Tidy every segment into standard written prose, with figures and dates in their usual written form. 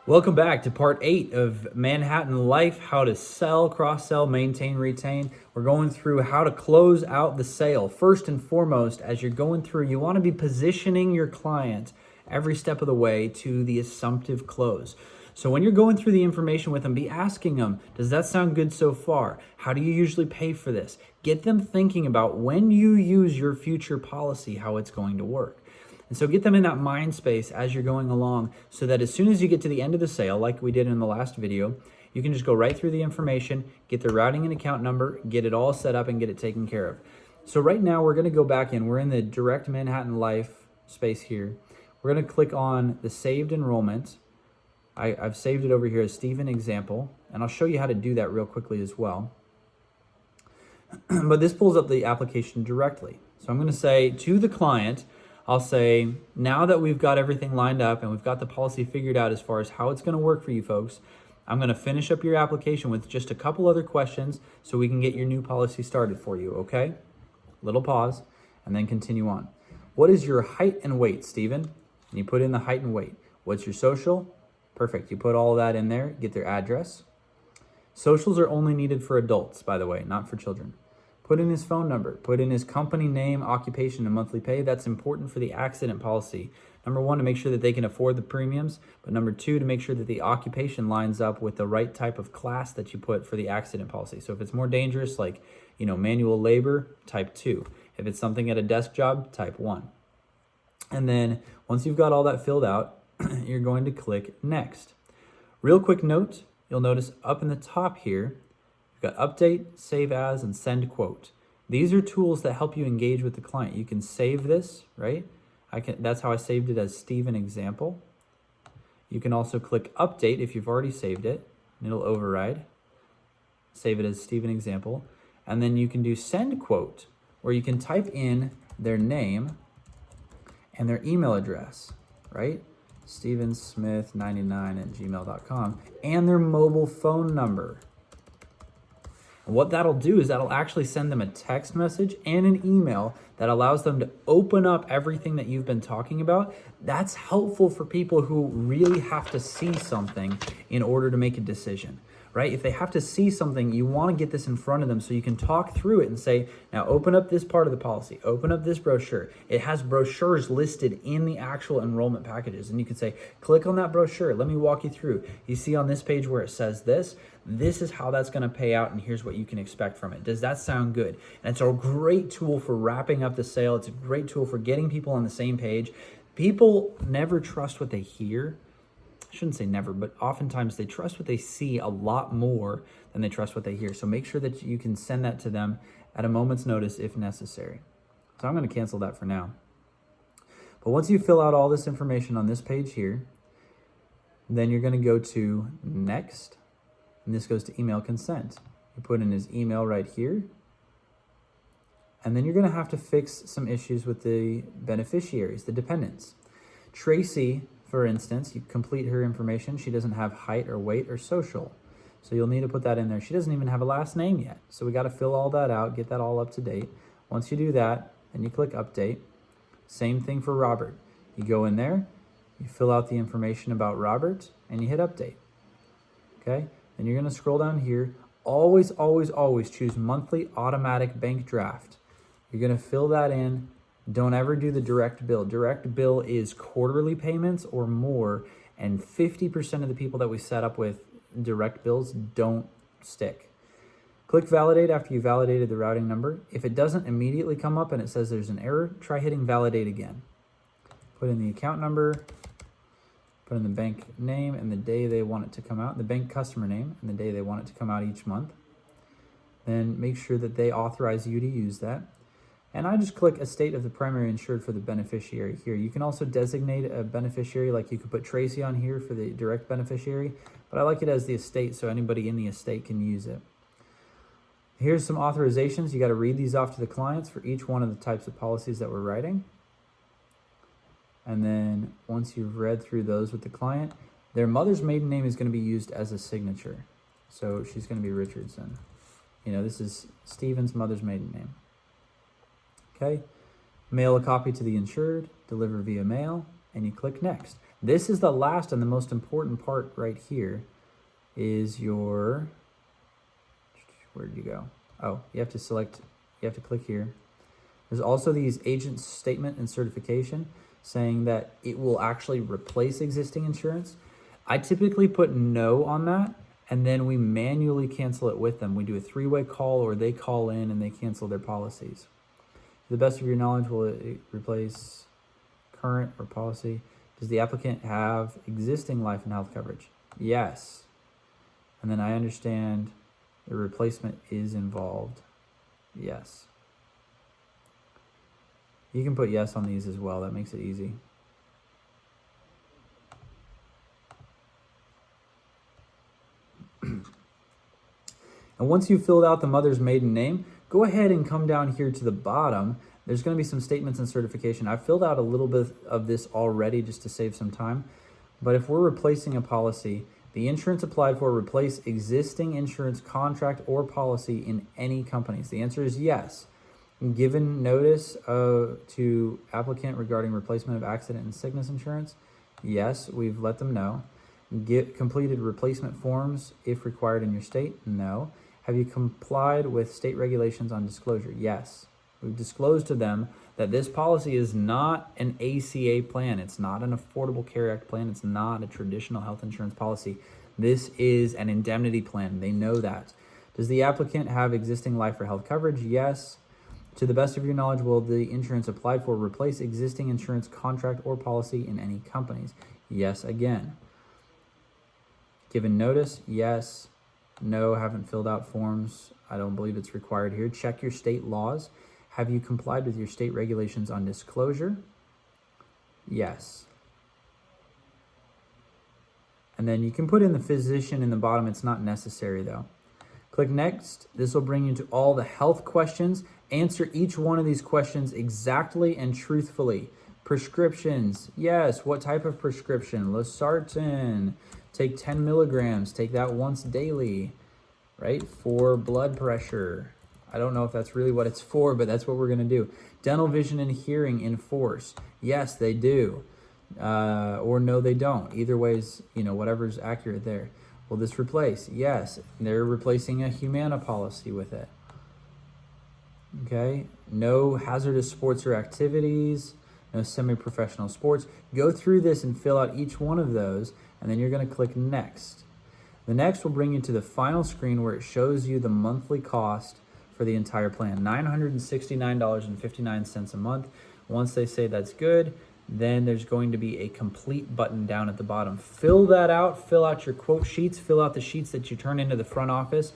Welcome back to part 8 of Manhattan Life, how to sell, cross-sell, maintain, retain. We're going through how to close out the sale. First and foremost, as you're going through, you want to be positioning your client every step of the way to the assumptive close. So when you're going through the information with them, be asking them, does that sound good so far? How do you usually pay for this? Get them thinking about when you use your future policy, how it's going to work. And so get them in that mind space as you're going along so that as soon as you get to the end of the sale, like we did in the last video, you can just go right through the information, get the routing and account number, get it all set up and get it taken care of. So right now we're going to go back in. We're in the Direct Manhattan Life space here. We're going to click on the saved enrollment. I've saved it over here as Stephen Example, and I'll show you how to do that real quickly as well. But this pulls up the application directly. So I'm going to say to the client, I'll say, now that we've got everything lined up and we've got the policy figured out as far as how it's going to work for you folks, I'm going to finish up your application with just a couple other questions so we can get your new policy started for you, okay? Little pause, and then continue on. What is your height and weight, Stephen? And you put in the height and weight. What's your social? Perfect. You put all of that in there, get their address. Socials are only needed for adults, by the way, not for children. Put in his phone number, put in his company name, occupation, and monthly pay. That's important for the accident policy. Number one, to make sure that they can afford the premiums, but number two, to make sure that the occupation lines up with the right type of class that you put for the accident policy. So if it's more dangerous, like, manual labor, type 2. If it's something at a desk job, type 1. And then once you've got all that filled out, you're going to click next. Real quick note, you'll notice up in the top here, got update, save as, and send quote. These are tools that help you engage with the client. You can save this, right? That's how I saved it as Stephen Example. You can also click update if you've already saved it, and it'll override. Save it as Stephen Example. And then you can do send quote, where you can type in their name and their email address, right? stevensmith99@gmail.com, and their mobile phone number. And what that'll do is that'll actually send them a text message and an email that allows them to open up everything that you've been talking about. That's helpful for people who really have to see something in order to make a decision, right? If they have to see something, you want to get this in front of them so you can talk through it and say, now open up this part of the policy, open up this brochure. It has brochures listed in the actual enrollment packages. And you can say, click on that brochure. Let me walk you through. You see on this page where it says this is how that's going to pay out, and here's what you can expect from it. Does that sound good? And it's a great tool for wrapping up the sale. It's a great tool for getting people on the same page. People never trust what they hear. I shouldn't say never, but oftentimes they trust what they see a lot more than they trust what they hear. So make sure that you can send that to them at a moment's notice if necessary. So I'm going to cancel that for now. But once you fill out all this information on this page here, then you're going to go to next, and this goes to email consent. You put in his email right here, and then you're going to have to fix some issues with the beneficiaries, the dependents. Tracy, for instance, you complete her information. She doesn't have height or weight or social. So you'll need to put that in there. She doesn't even have a last name yet. So we got to fill all that out, get that all up to date. Once you do that, then you click update. Same thing for Robert. You go in there, you fill out the information about Robert, and you hit update. Okay? Then you're going to scroll down here. Always, always, always choose monthly automatic bank draft. You're going to fill that in. Don't ever do the direct bill. Direct bill is quarterly payments or more, and 50% of the people that we set up with direct bills don't stick. Click validate after you validated the routing number. If it doesn't immediately come up and it says there's an error, try hitting validate again. Put in the account number, put in the bank name and the day they want it to come out, the bank customer name and the day they want it to come out each month. Then make sure that they authorize you to use that. And I just click estate of the primary insured for the beneficiary here. You can also designate a beneficiary, like you could put Tracy on here for the direct beneficiary, but I like it as the estate so anybody in the estate can use it. Here's some authorizations. You got to read these off to the clients for each one of the types of policies that we're writing. And then once you've read through those with the client, their mother's maiden name is going to be used as a signature. So she's going to be Richardson. This is Stephen's mother's maiden name. Okay, mail a copy to the insured, deliver via mail, and you click next. This is the last and the most important part right here is your, where did you go? Oh, you have to click here. There's also these agent statement and certification saying that it will actually replace existing insurance. I typically put no on that, and then we manually cancel it with them. We do a 3-way call, or they call in and they cancel their policies. To the best of your knowledge, will it replace current or policy? Does the applicant have existing life and health coverage? Yes. And then I understand the replacement is involved. Yes. You can put yes on these as well. That makes it easy. And once you've filled out the mother's maiden name, go ahead and come down here to the bottom. There's going to be some statements and certification. I've filled out a little bit of this already just to save some time. But if we're replacing a policy, the insurance applied for replace existing insurance contract or policy in any companies. The answer is yes. Given notice to applicant regarding replacement of accident and sickness insurance? Yes, we've let them know. Get completed replacement forms if required in your state? No. Have you complied with state regulations on disclosure? Yes. We've disclosed to them that this policy is not an ACA plan. It's not an Affordable Care Act plan. It's not a traditional health insurance policy. This is an indemnity plan. They know that. Does the applicant have existing life or health coverage? Yes. To the best of your knowledge, will the insurance applied for replace existing insurance contract or policy in any companies? Yes, again. Given notice? Yes. No, haven't filled out forms. I don't believe it's required here. Check your state laws. Have you complied with your state regulations on disclosure? Yes. And then you can put in the physician in the bottom. It's not necessary though. Click next. This will bring you to all the health questions. Answer each one of these questions exactly and truthfully. Prescriptions. Yes. What type of prescription? Losartan. Take 10 milligrams. Take that once daily, right? For blood pressure. I don't know if that's really what it's for, but that's what we're going to do. Dental, vision, and hearing enforce. Yes, they do. Or no, they don't. Either way is, whatever's accurate there. Will this replace? Yes. They're replacing a Humana policy with it. Okay. No hazardous sports or activities. No semi-professional sports. Go through this and fill out each one of those, and then you're going to click next. The next will bring you to the final screen where it shows you the monthly cost for the entire plan, $969.59 a month. Once they say that's good, then there's going to be a complete button down at the bottom. Fill that out, fill out your quote sheets, fill out the sheets that you turn into the front office,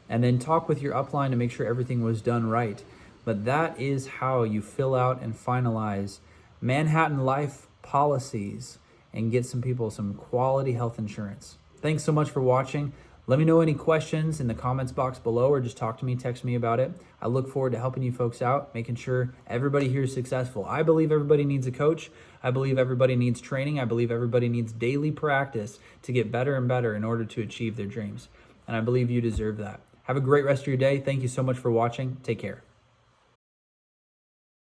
and then talk with your upline to make sure everything was done right. But that is how you fill out and finalize Manhattan Life policies and get some people some quality health insurance. Thanks so much for watching. Let me know any questions in the comments box below, or just talk to me, text me about it. I look forward to helping you folks out, making sure everybody here is successful. I believe everybody needs a coach. I believe everybody needs training. I believe everybody needs daily practice to get better and better in order to achieve their dreams. And I believe you deserve that. Have a great rest of your day. Thank you so much for watching. Take care.